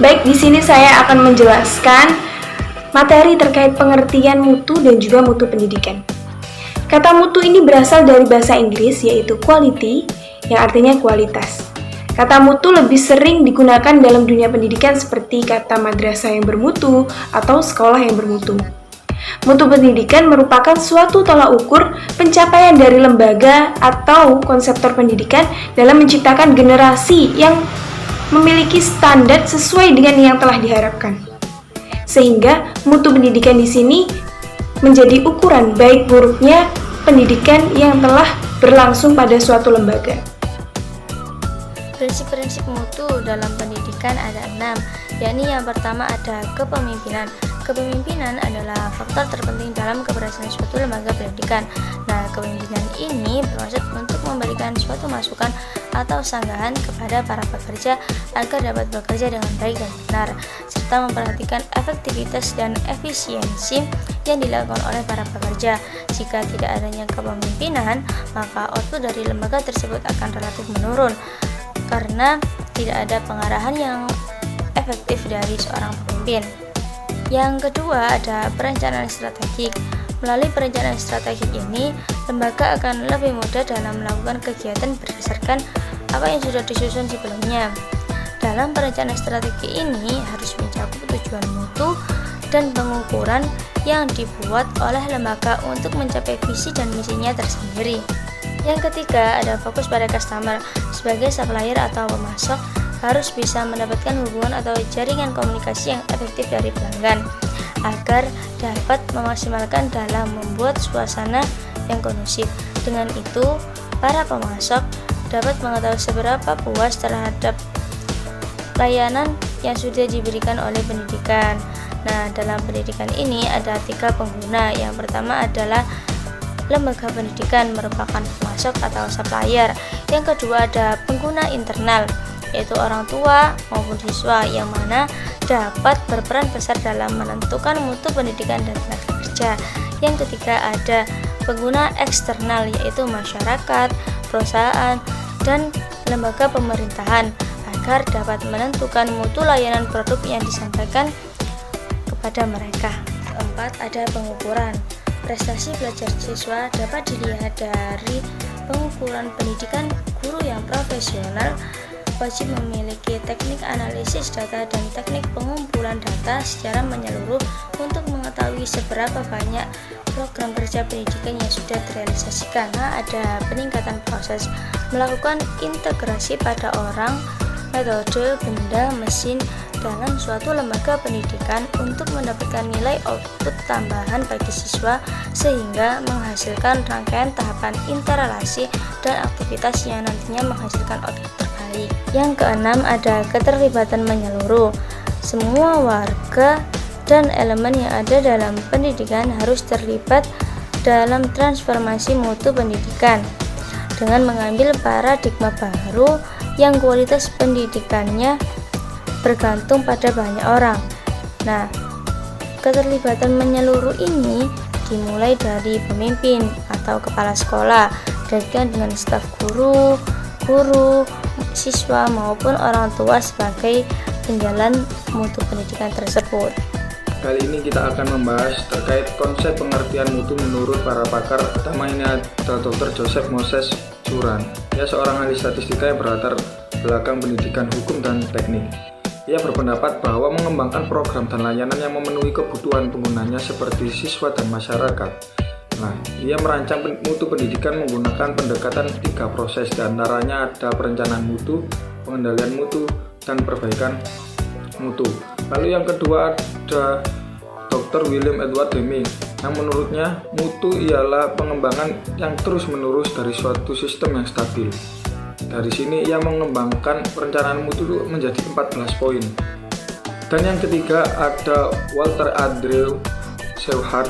Baik, di sini saya akan menjelaskan materi terkait pengertian mutu dan juga mutu pendidikan. Kata mutu ini berasal dari bahasa Inggris yaitu quality, yang artinya kualitas. Kata mutu lebih sering digunakan dalam dunia pendidikan seperti kata madrasah yang bermutu atau sekolah yang bermutu. Mutu pendidikan merupakan suatu tolak ukur pencapaian dari lembaga atau konseptor pendidikan dalam menciptakan generasi yang memiliki standar sesuai dengan yang telah diharapkan. Sehingga mutu pendidikan di sini menjadi ukuran baik buruknya pendidikan yang telah berlangsung pada suatu lembaga. Prinsip-prinsip mutu dalam pendidikan ada 6, yakni yang pertama ada kepemimpinan. Kepemimpinan adalah faktor terpenting dalam keberhasilan suatu lembaga pendidikan. Nah, kepemimpinan ini bermaksud untuk memberikan suatu masukan atau sanggahan kepada para pekerja agar dapat bekerja dengan baik dan benar, serta memperhatikan efektivitas dan efisiensi yang dilakukan oleh para pekerja. Jika tidak adanya kepemimpinan, maka output dari lembaga tersebut akan relatif menurun, karena tidak ada pengarahan yang efektif dari seorang pemimpin. Yang kedua ada perencanaan strategik. Melalui perencanaan strategik ini, lembaga akan lebih mudah dalam melakukan kegiatan berdasarkan apa yang sudah disusun sebelumnya. Dalam perencanaan strategi ini harus mencakup tujuan mutu dan pengukuran yang dibuat oleh lembaga untuk mencapai visi dan misinya tersendiri. Yang ketiga ada fokus pada customer. Sebagai supplier atau pemasok harus bisa mendapatkan hubungan atau jaringan komunikasi yang efektif dari pelanggan agar dapat memaksimalkan dalam membuat suasana yang kondusif. Dengan itu, para pemasok dapat mengetahui seberapa puas terhadap layanan yang sudah diberikan oleh pendidikan. Nah, dalam pendidikan ini ada 3 pengguna. Yang pertama adalah lembaga pendidikan merupakan pemasok atau supplier. Yang kedua ada pengguna internal, yaitu orang tua maupun siswa, yang mana dapat berperan besar dalam menentukan mutu pendidikan dan tenaga kerja. Yang ketiga ada pengguna eksternal, yaitu masyarakat, perusahaan, dan lembaga pemerintahan, agar dapat menentukan mutu layanan produk yang disampaikan kepada mereka. Keempat ada pengukuran. Prestasi belajar siswa dapat dilihat dari pengukuran pendidikan. Guru yang profesional wajib memiliki teknik analisis data dan teknik pengumpulan data secara menyeluruh untuk mengetahui seberapa banyak program kerja pendidikan yang sudah direalisasikan. Nah, ada peningkatan proses, melakukan integrasi pada orang, metode, benda, mesin dalam suatu lembaga pendidikan untuk mendapatkan nilai output tambahan bagi siswa, sehingga menghasilkan rangkaian tahapan interrelasi dan aktivitas yang nantinya menghasilkan output terbaik. Yang keenam ada keterlibatan menyeluruh. Semua warga dan elemen yang ada dalam pendidikan harus terlibat dalam transformasi mutu pendidikan dengan mengambil paradigma baru yang kualitas pendidikannya bergantung pada banyak orang. Nah, keterlibatan menyeluruh ini dimulai dari pemimpin atau kepala sekolah, dengan staf guru, siswa maupun orang tua sebagai penjalan mutu pendidikan tersebut. Kali ini kita akan membahas terkait konsep pengertian mutu menurut para pakar. Pertama ini ada Dr. Joseph Moses Suran. Ia seorang ahli statistika yang berlatar belakang pendidikan hukum dan teknik. Ia berpendapat bahwa mengembangkan program dan layanan yang memenuhi kebutuhan penggunanya seperti siswa dan masyarakat. Nah, ia merancang mutu pendidikan menggunakan pendekatan 3 proses, diantaranya ada perencanaan mutu, pengendalian mutu, dan perbaikan mutu. Lalu yang kedua ada Dr. William Edward Deming, yang menurutnya mutu ialah pengembangan yang terus-menerus dari suatu sistem yang stabil. Dari sini ia mengembangkan perencanaan mutu menjadi 14 poin. Dan yang ketiga ada Walter Andrew Shewhart.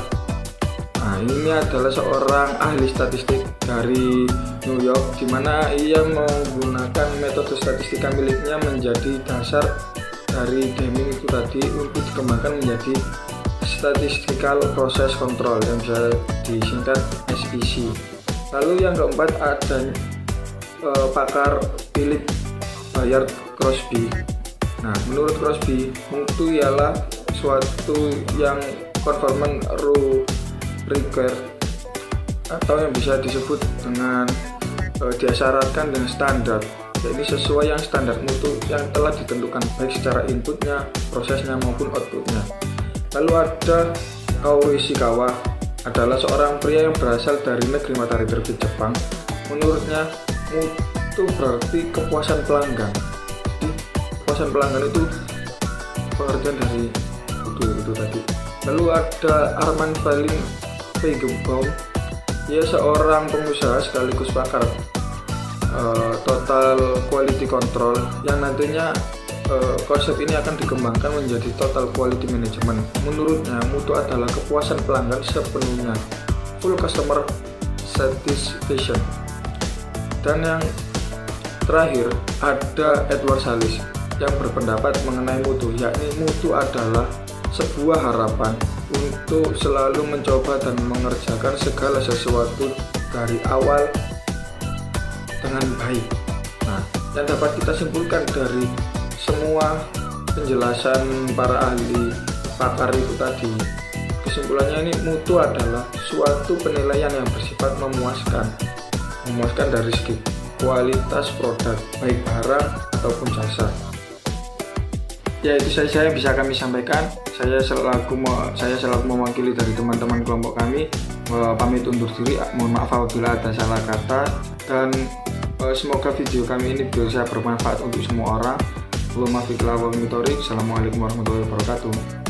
Nah, ini adalah seorang ahli statistik dari New York, di mana ia menggunakan metode statistika miliknya menjadi dasar dari Deming itu tadi untuk dikembangkan menjadi Statistical Process Control yang bisa disingkat SPC. Lalu yang keempat ada pakar Philip Bayard Crosby. Nah, menurut Crosby, mutu ialah suatu yang conformant required atau yang bisa disebut dengan diasyaratkan dengan standar, yaitu sesuai yang standar mutu yang telah ditentukan baik secara inputnya, prosesnya maupun outputnya. Lalu ada Kaoru Ishikawa, adalah seorang pria yang berasal dari negeri matahari terbit Jepang. Menurutnya mutu berarti kepuasan pelanggan. Jadi kepuasan pelanggan itu pengertian dari mutu tadi. Lalu ada Armand Feigenbaum, ia seorang pengusaha sekaligus pakar total quality control yang nantinya konsep ini akan dikembangkan menjadi total quality management. Menurutnya mutu adalah kepuasan pelanggan sepenuhnya, full customer satisfaction. Dan yang terakhir ada Edward Salis yang berpendapat mengenai mutu, yakni mutu adalah sebuah harapan untuk selalu mencoba dan mengerjakan segala sesuatu dari awal dengan baik. Nah, yang dapat kita simpulkan dari semua penjelasan para ahli pakar itu tadi, kesimpulannya ini mutu adalah suatu penilaian yang bersifat memuaskan dari segi kualitas produk, baik barang ataupun jasa. Ya, itu saja yang bisa kami sampaikan. Saya selaku mewakili dari teman-teman kelompok kami pamit undur diri. Mohon maaf apabila ada salah kata, dan semoga video kami ini bisa bermanfaat untuk semua orang. Assalamualaikum warahmatullahi wabarakatuh.